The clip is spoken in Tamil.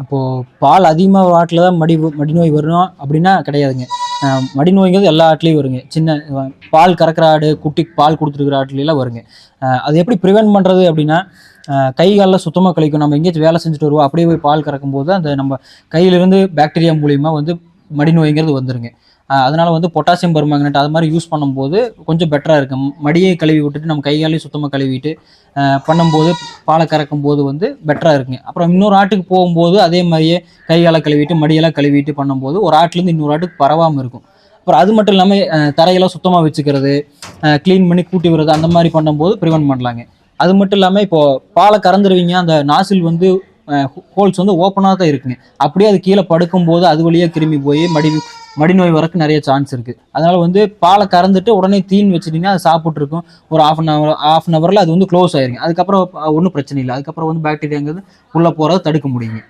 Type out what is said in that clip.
இப்போது பால் அதிகமாக ஆட்டில் தான் மடிநோய் வரும் அப்படின்னா கிடையாதுங்க. மடிநோய்ங்கிறது எல்லா ஆட்லேயும் வருங்க. சின்ன பால் கறக்கிற ஆடு, குட்டி பால் கொடுத்துருக்குற ஆட்லாம் வருங்க. அது எப்படி ப்ரிவென்ட் பண்ணுறது அப்படின்னா, கை காலில் சுத்தமாக கழிக்கும். நம்ம எங்கேயாச்சும் வேலை செஞ்சுட்டு வருவோம், அப்படியே போய் பால் கறக்கும் போது அந்த நம்ம கையிலிருந்து பாக்டீரியா மூலியமாக வந்து மடிநோய்ங்கிறது வந்துருங்க. அதனால் வந்து பொட்டாசியம் பெர்மாங்கனேட் அது மாதிரி யூஸ் பண்ணும்போது கொஞ்சம் பெட்டராக இருக்கும். மடியை கழுவி விட்டுட்டு நம்ம கைகாலையும் சுத்தமாக கழுவிட்டு பண்ணும்போது பாலை கறக்கும் போது வந்து பெட்டராக இருக்குங்க. அப்புறம் இன்னொரு ஆட்டுக்கு போகும்போது அதே மாதிரியே கைகாலை கழுவிட்டு மடியெல்லாம் கழுவிட்டு பண்ணும்போது ஒரு ஆட்டுலேருந்து இன்னொரு ஆட்டுக்கு பரவாமல் இருக்கும். அப்புறம் அது மட்டும் இல்லாமல் தரையெல்லாம் சுத்தமாக வச்சுக்கிறது, க்ளீன் பண்ணி கூட்டி விடுறது அந்த மாதிரி பண்ணும்போது ப்ரிவென்ட் பண்ணலாங்க. அது மட்டும் இல்லாமல் இப்போது பாலை கறந்துருவீங்க, அந்த நாசில் வந்து ஹோல்ஸ் வந்து ஓப்பனாக தான் இருக்குங்க. அப்படியே அது கீழே படுக்கும்போது அது வழியாக கிருமி போய் மடிநோய் வரக்கு நிறைய சான்ஸ் இருக்குது. அதனால் வந்து பாலை கறந்துட்டு உடனே தீன் வச்சுட்டிங்கன்னா அது சாப்பிட்ருக்கும். ஒரு ஆஃப் அன் ஹவரில் அது வந்து க்ளோஸ் ஆயிருங்க. அதுக்கப்புறம் ஒன்றும் பிரச்சனை இல்லை. அதுக்கப்புறம் வந்து பாக்டீரியாங்கிறது உள்ளே போகிறத தடுக்க முடியுங்க.